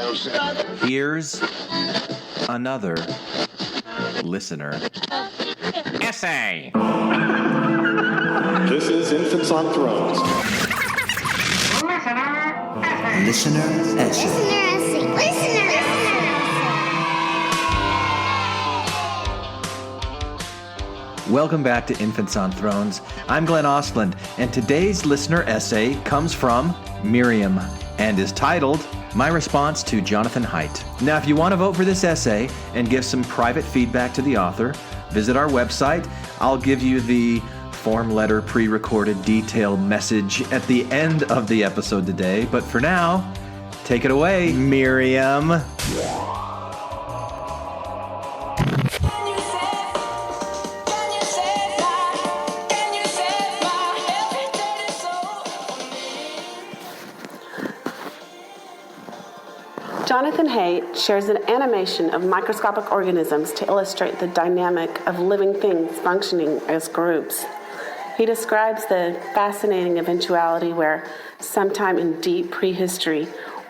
Here's another listener essay. This is Infants on Thrones. Listener essay. Welcome back to Infants on Thrones. I'm Glenn Ostland, and today's listener essay comes from Miriam and is titled, My Response to Jonathan Haidt. Now, if you want to vote for this essay and give some private feedback to the author, visit our website. I'll give you the form letter pre-recorded detailed message at the end of the episode today. But for now, take it away, Miriam. Jonathan Haidt shares an animation of microscopic organisms to illustrate the dynamic of living things functioning as groups. He describes the fascinating eventuality where, sometime in deep prehistory,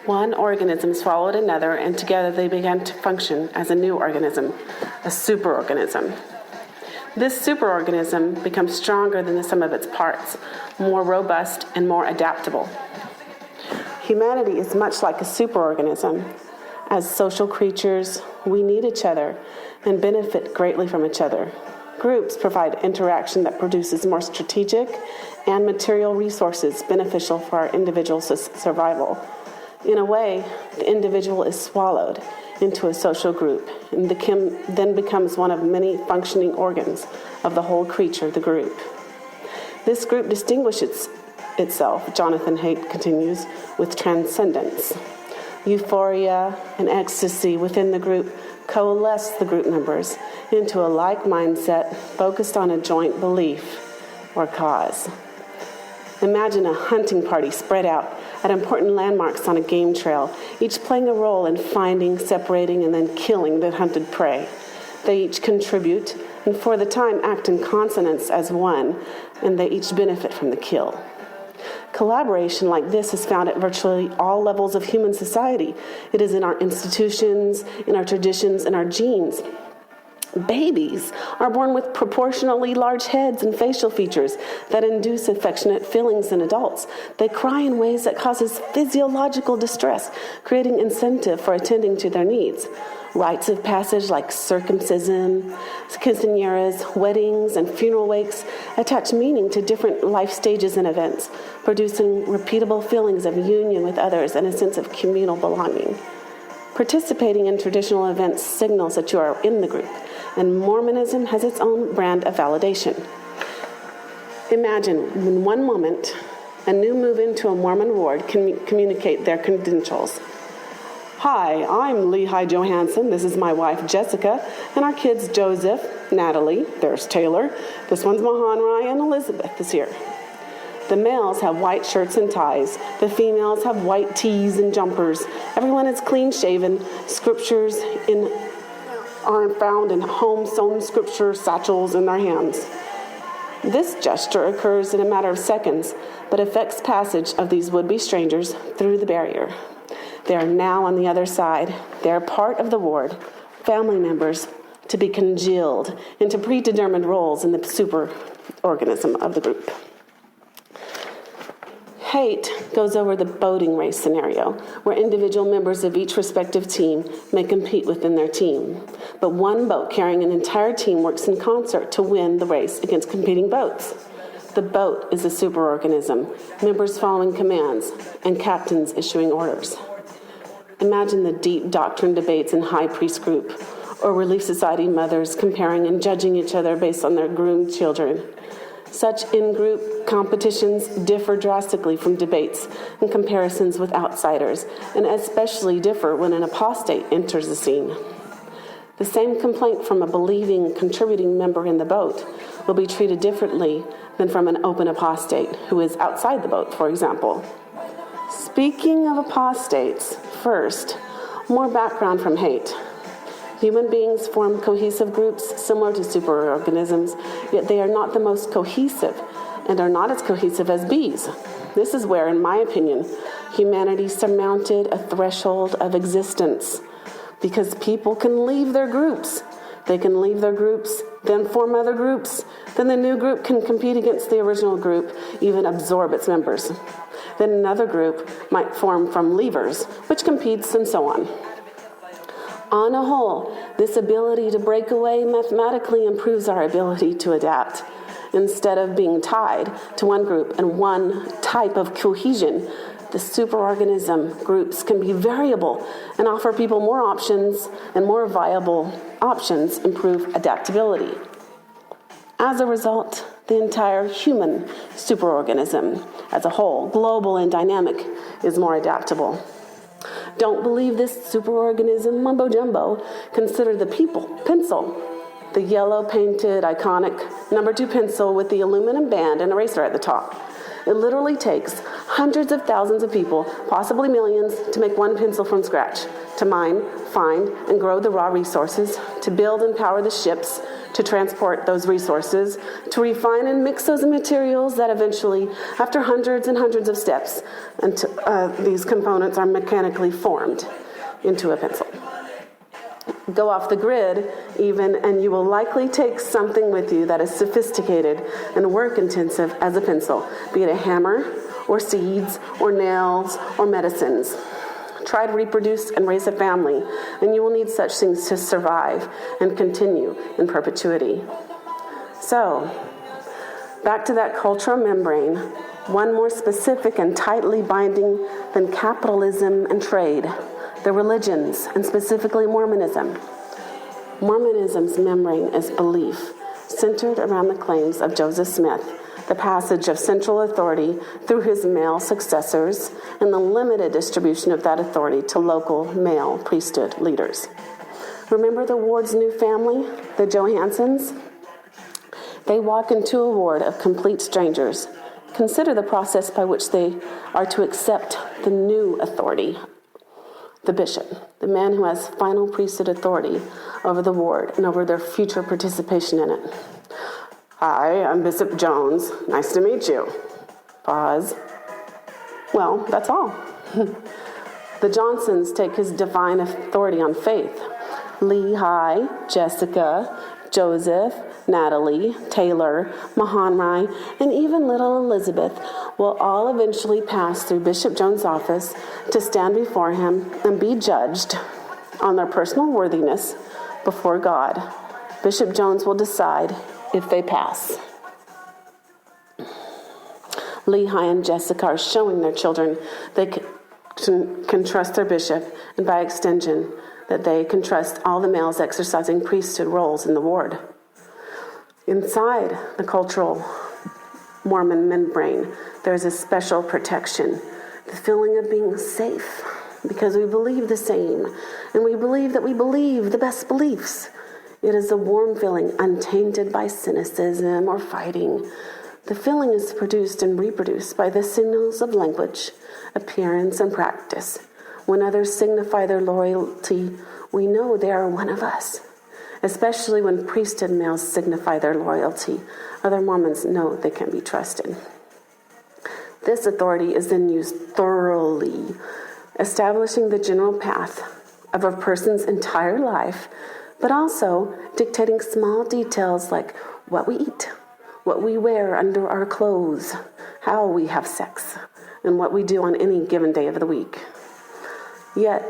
one organism swallowed another and together they began to function as a new organism, a superorganism. This superorganism becomes stronger than the sum of its parts, more robust and more adaptable. Humanity is much like a superorganism. As social creatures, we need each other and benefit greatly from each other. Groups provide interaction that produces more strategic and material resources beneficial for our individual survival. In a way, the individual is swallowed into a social group and then becomes one of many functioning organs of the whole creature, the group. This group distinguishes itself, Jonathan Haidt continues, with transcendence. Euphoria and ecstasy within the group coalesce the group members into a like mindset focused on a joint belief or cause. Imagine a hunting party spread out at important landmarks on a game trail, each playing a role in finding, separating, and then killing the hunted prey. They each contribute and for the time act in consonance as one, and they each benefit from the kill. Collaboration like this is found at virtually all levels of human society. It is in our institutions, in our traditions, in our genes. Babies are born with proportionally large heads and facial features that induce affectionate feelings in adults. They cry in ways that causes physiological distress, creating incentive for attending to their needs. Rites of passage like circumcision, quinceañeras, weddings, and funeral wakes attach meaning to different life stages and events, producing repeatable feelings of union with others and a sense of communal belonging. Participating in traditional events signals that you are in the group, and Mormonism has its own brand of validation. Imagine, in one moment, a new move-in to a Mormon ward can communicate their credentials. Hi, I'm Lehi Johansson. This is my wife, Jessica, and our kids, Joseph, Natalie, there's Taylor, this one's Mahanrai, and Elizabeth is here. The males have white shirts and ties. The females have white tees and jumpers. Everyone is clean-shaven. Scriptures are found in home-sewn scripture satchels in their hands. This gesture occurs in a matter of seconds, but affects passage of these would-be strangers through the barrier. They are now on the other side. They are part of the ward, family members, to be congealed into predetermined roles in the superorganism of the group. Haidt goes over the boating race scenario, where individual members of each respective team may compete within their team. But one boat carrying an entire team works in concert to win the race against competing boats. The boat is a superorganism, members following commands, and captains issuing orders. Imagine the deep doctrine debates in high priest group, or Relief Society mothers comparing and judging each other based on their groomed children. Such in-group competitions differ drastically from debates and comparisons with outsiders, and especially differ when an apostate enters the scene. The same complaint from a believing, contributing member in the boat will be treated differently than from an open apostate who is outside the boat, for example. Speaking of apostates, first, more background from Haidt. Human beings form cohesive groups similar to superorganisms, yet they are not the most cohesive and are not as cohesive as bees. This is where, in my opinion, humanity surmounted a threshold of existence because people can leave their groups. They can leave their groups, then form other groups. Then the new group can compete against the original group, even absorb its members. Then another group might form from leavers, which competes, and so on. On a whole, this ability to break away mathematically improves our ability to adapt. Instead of being tied to one group and one type of cohesion, the superorganism groups can be variable and offer people more options, and more viable options improve adaptability. As a result, the entire human superorganism as a whole, global and dynamic, is more adaptable. Don't believe this superorganism mumbo-jumbo. Consider the pencil, the yellow painted iconic number 2 pencil with the aluminum band and eraser at the top. It literally takes hundreds of thousands of people, possibly millions, to make one pencil from scratch, to mine, find, and grow the raw resources, to build and power the ships, to transport those resources, to refine and mix those materials that eventually, after hundreds and hundreds of steps, these components are mechanically formed into a pencil. Go off the grid even, and you will likely take something with you that is sophisticated and work-intensive as a pencil, be it a hammer, or seeds, or nails, or medicines. Try to reproduce and raise a family, and you will need such things to survive and continue in perpetuity. So, back to that cultural membrane, one more specific and tightly binding than capitalism and trade, the religions, and specifically Mormonism. Mormonism's membrane is belief, centered around the claims of Joseph Smith, the passage of central authority through his male successors, and the limited distribution of that authority to local male priesthood leaders. Remember the Ward's new family, the Johansons? They walk into a ward of complete strangers. Consider the process by which they are to accept the new authority. The bishop, the man who has final priesthood authority over the ward and over their future participation in it. Hi, I'm Bishop Jones. Nice to meet you. Pause. Well, that's all. The Johnsons take his divine authority on faith. Lehi, Jessica, Joseph, Natalie, Taylor, Mahanrai, and even little Elizabeth will all eventually pass through Bishop Jones' office to stand before him and be judged on their personal worthiness before God. Bishop Jones will decide if they pass. Lehi and Jessica are showing their children they can trust their bishop, and by extension, that they can trust all the males exercising priesthood roles in the ward. Inside the cultural Mormon membrane, there's a special protection, the feeling of being safe, because we believe the same, and we believe that we believe the best beliefs. It is a warm feeling, untainted by cynicism or fighting. The feeling is produced and reproduced by the signals of language, appearance, and practice. When others signify their loyalty, we know they are one of us. Especially when priesthood males signify their loyalty, other Mormons know they can be trusted. This authority is then used thoroughly, establishing the general path of a person's entire life, but also dictating small details like what we eat, what we wear under our clothes, how we have sex, and what we do on any given day of the week. Yet,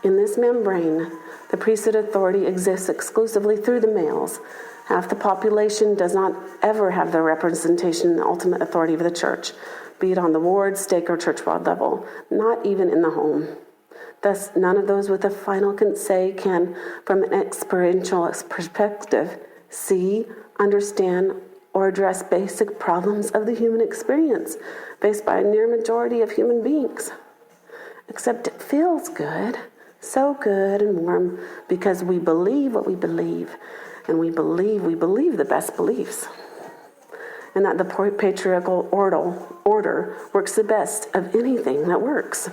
in this membrane, the priesthood authority exists exclusively through the males. Half the population does not ever have the representation and ultimate authority of the church, be it on the ward, stake, or church-wide level, not even in the home. Thus, none of those with a final say can, from an experiential perspective, see, understand, or address basic problems of the human experience faced by a near majority of human beings. Except it feels good, so good and warm, because we believe what we believe, and we believe the best beliefs, and that the patriarchal order works the best of anything that works.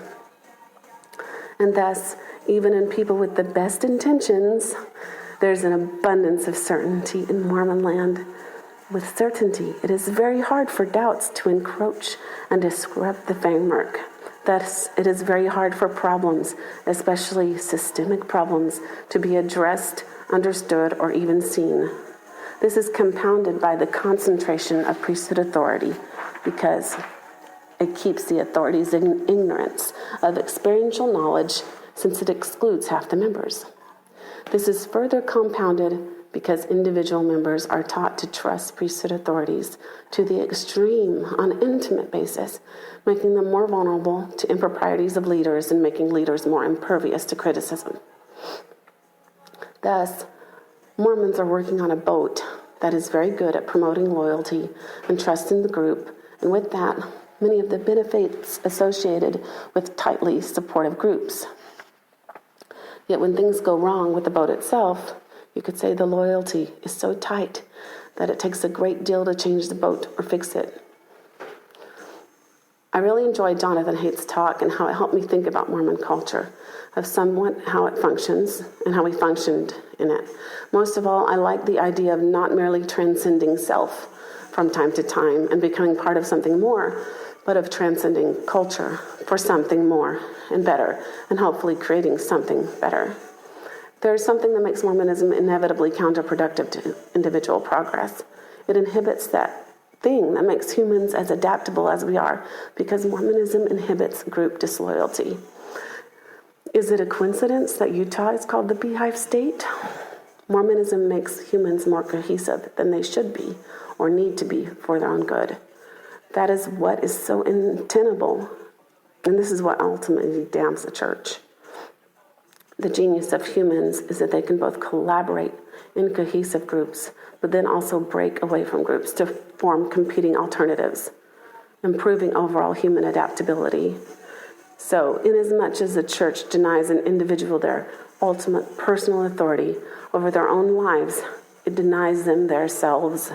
And thus, even in people with the best intentions, there's an abundance of certainty in Mormon land. With certainty, it is very hard for doubts to encroach and disrupt the framework. Thus, it is very hard for problems, especially systemic problems, to be addressed, understood, or even seen. This is compounded by the concentration of priesthood authority because it keeps the authorities in ignorance of experiential knowledge since it excludes half the members. This is further compounded because individual members are taught to trust priesthood authorities to the extreme on an intimate basis, making them more vulnerable to improprieties of leaders and making leaders more impervious to criticism. Thus, Mormons are working on a boat that is very good at promoting loyalty and trust in the group, and with that, many of the benefits associated with tightly supportive groups. Yet when things go wrong with the boat itself, you could say the loyalty is so tight that it takes a great deal to change the boat or fix it. I really enjoyed Jonathan Haidt's talk and how it helped me think about Mormon culture, of somewhat how it functions and how we functioned in it. Most of all, I like the idea of not merely transcending self from time to time and becoming part of something more, but of transcending culture for something more and better, and hopefully creating something better. There is something that makes Mormonism inevitably counterproductive to individual progress. It inhibits that thing that makes humans as adaptable as we are, because Mormonism inhibits group disloyalty. Is it a coincidence that Utah is called the Beehive State? Mormonism makes humans more cohesive than they should be or need to be for their own good. That is what is so untenable, and this is what ultimately damns the church. The genius of humans is that they can both collaborate in cohesive groups, but then also break away from groups to form competing alternatives, improving overall human adaptability. So, inasmuch as the church denies an individual their ultimate personal authority over their own lives, it denies them their selves.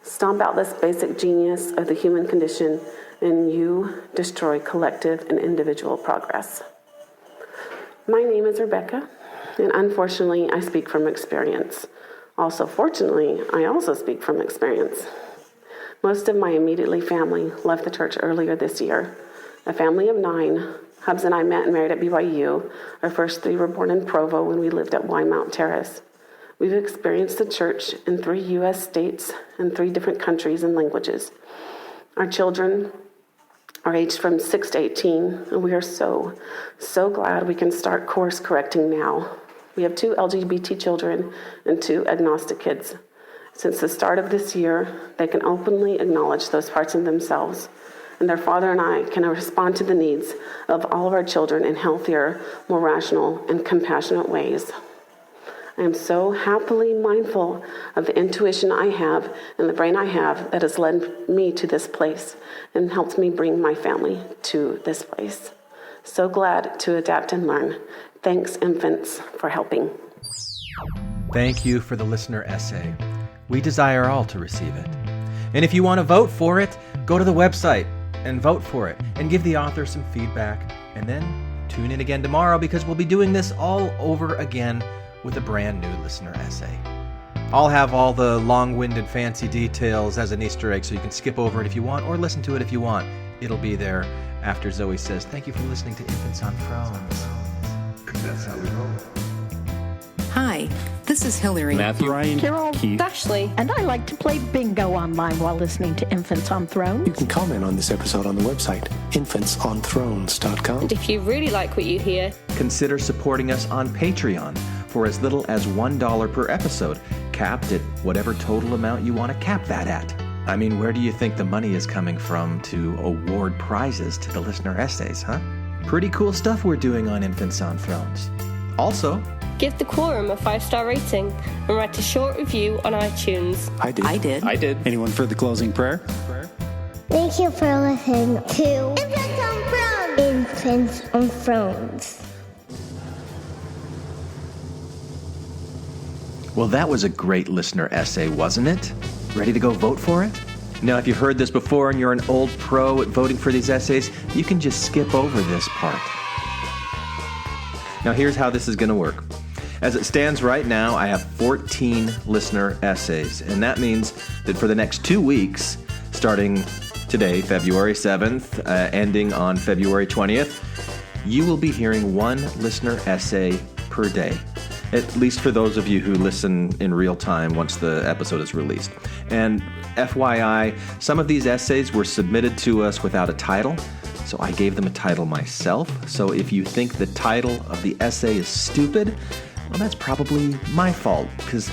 Stomp out this basic genius of the human condition, and you destroy collective and individual progress. My name is Rebecca, and unfortunately, I speak from experience. Also, fortunately, I also speak from experience. Most of my immediately family left the church earlier this year. A family of 9. Hubs and I met and married at BYU. Our first 3 were born in Provo when we lived at Wymount Terrace. We've experienced the church in 3 U.S. states and 3 different countries and languages. Our children are aged from 6 to 18, and we are so glad we can start course correcting now. We have 2 LGBT children and 2 agnostic kids. Since the start of this year, they can openly acknowledge those parts of themselves, and their father and I can respond to the needs of all of our children in healthier, more rational, and compassionate ways. I am so happily mindful of the intuition I have and the brain I have that has led me to this place and helped me bring my family to this place. So glad to adapt and learn. Thanks, infants, for helping. Thank you for the listener essay. We desire all to receive it. And if you want to vote for it, go to the website and vote for it and give the author some feedback. And then tune in again tomorrow, because we'll be doing this all over again with a brand new listener essay. I'll have all the long-winded fancy details as an Easter egg, so you can skip over it if you want, or listen to it if you want. It'll be there after Zoe says, "Thank you for listening to Infants on Thrones." That's how we roll. Hi, this is Hillary. Matthew, Ryan, Carol, Keith, Ashley, and I like to play bingo online while listening to Infants on Thrones. You can comment on this episode on the website, infantsonthrones.com. And if you really like what you hear, Consider supporting us on Patreon for as little as $1 per episode, capped at whatever total amount you want to cap that at. I mean, where do you think the money is coming from to award prizes to the listener essays, huh? Pretty cool stuff we're doing on Infants on Thrones. Also, give the Quorum a 5-star rating and write a short review on iTunes. I did. Anyone for the closing prayer? Thank you for listening to Infants on Thrones. Infants on Thrones. well, that was a great listener essay, wasn't it? Ready to go vote for it? Now, if you've heard this before and you're an old pro at voting for these essays, you can just skip over this part. Now, here's how this is going to work. As it stands right now, I have 14 listener essays, and that means that for the next 2 weeks, starting today, February 7th, ending on February 20th, you will be hearing one listener essay per day, at least for those of you who listen in real time once the episode is released. And FYI, some of these essays were submitted to us without a title, so I gave them a title myself. So if you think the title of the essay is stupid, well, that's probably my fault, because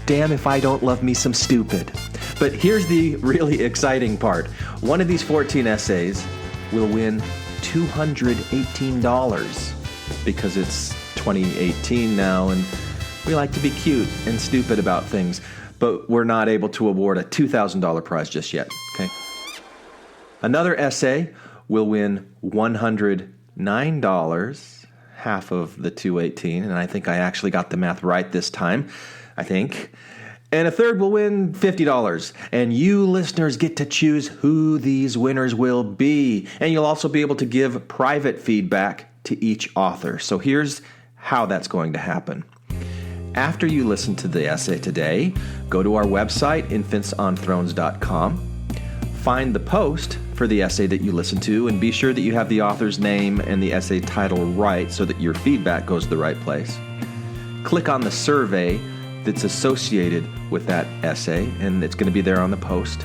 damn if I don't love me some stupid. But here's the really exciting part. One of these 14 essays will win $218 because it's 2018 now, and we like to be cute and stupid about things, but we're not able to award a $2,000 prize just yet, okay? Another essay will win $109, half of the $218, and I think I actually got the math right this time, I think. And a third will win $50, and you listeners get to choose who these winners will be, and you'll also be able to give private feedback to each author. So here's how that's going to happen. After you listen to the essay today, go to our website, infantsonthrones.com, find the post for the essay that you listen to, and be sure that you have the author's name and the essay title right so that your feedback goes to the right place. Click on the survey that's associated with that essay, and it's going to be there on the post.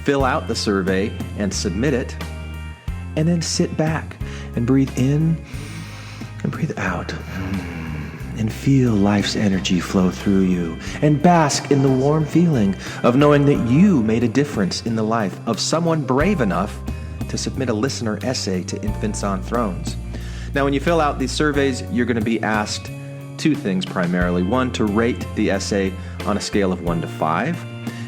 Fill out the survey and submit it, and then sit back and breathe in and breathe out, and feel life's energy flow through you, and bask in the warm feeling of knowing that you made a difference in the life of someone brave enough to submit a listener essay to Infants on Thrones. Now, when you fill out these surveys, you're going to be asked two things primarily. One, to rate the essay on a scale of 1 to 5.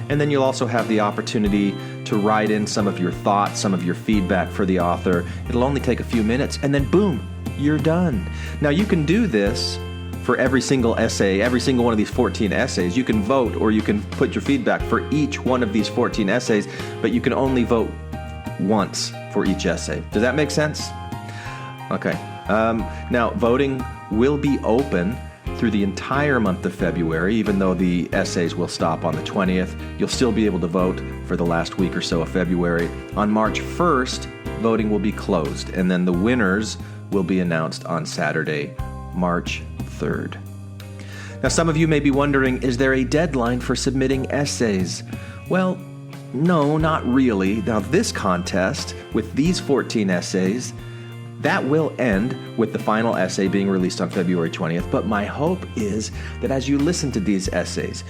And then you'll also have the opportunity to write in some of your thoughts, some of your feedback for the author. It'll only take a few minutes, and then boom, you're done. Now, you can do this for every single essay, every single one of these 14 essays. You can vote, or you can put your feedback for each one of these 14 essays, but you can only vote once for each essay. Does that make sense? Okay. Now, voting will be open through the entire month of February. Even though the essays will stop on the 20th, you'll still be able to vote for the last week or so of February. On March 1st, voting will be closed, and then the winners will be announced on Saturday, March 3rd. Now, some of you may be wondering, is there a deadline for submitting essays? Well, no, not really. Now, this contest with these 14 essays, that will end with the final essay being released on February 20th, but my hope is that as you listen to these essays,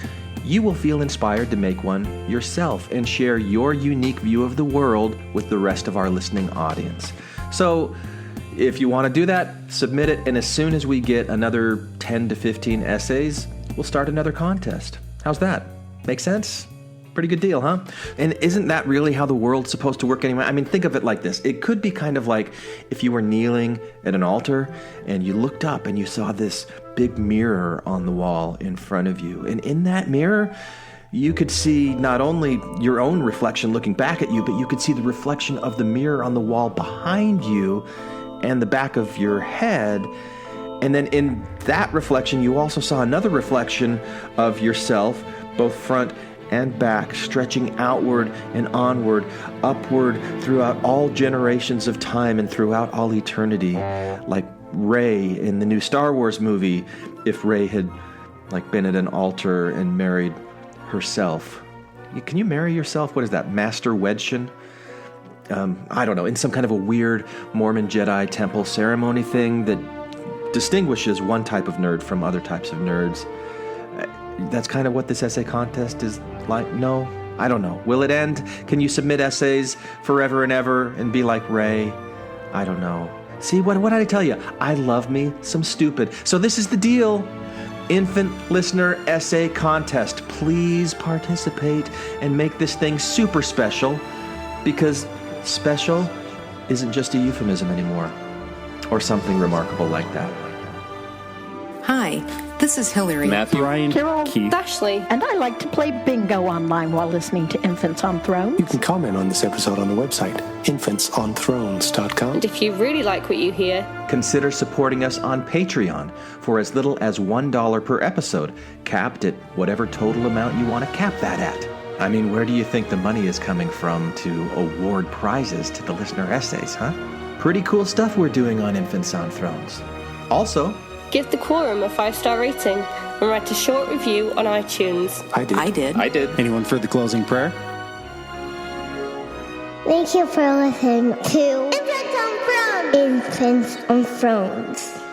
you will feel inspired to make one yourself and share your unique view of the world with the rest of our listening audience. So, if you want to do that, submit it, and as soon as we get another 10 to 15 essays, we'll start another contest. How's that? Make sense? Pretty good deal, huh? And isn't that really how the world's supposed to work anyway? I mean, think of it like this. It could be kind of like if you were kneeling at an altar and you looked up and you saw this big mirror on the wall in front of you. And in that mirror, you could see not only your own reflection looking back at you, but you could see the reflection of the mirror on the wall behind you and the back of your head. And then in that reflection, you also saw another reflection of yourself, both front and back, stretching outward and onward, upward throughout all generations of time and throughout all eternity. Like Rey in the new Star Wars movie, if Rey had been at an altar and married herself. Can you marry yourself? What is that, master wedshin? I don't know, in some kind of a weird Mormon Jedi temple ceremony thing that distinguishes one type of nerd from other types of nerds. That's kind of what this essay contest is like. No, I don't know. Will it end? Can you submit essays forever and ever and be like Rey? I don't know. See, what did I tell you? I love me some stupid. So this is the deal. Infant Listener Essay Contest. Please participate and make this thing super special, because special isn't just a euphemism anymore, or something remarkable like that. Hi, this is Hillary. Matthew, Ryan, Carol, Keith, Ashley. And I like to play bingo online while listening to Infants on Thrones. You can comment on this episode on the website, infantsonthrones.com. And if you really like what you hear, Consider supporting us on Patreon for as little as $1 per episode, capped at whatever total amount you want to cap that at. I mean, where do you think the money is coming from to award prizes to the listener essays, huh? Pretty cool stuff we're doing on Infants on Thrones. Also, Give the Quorum a 5-star rating and write a short review on iTunes. I did. I did. Anyone for the closing prayer? Thank you for listening to Infants on Thrones. Infants on Thrones.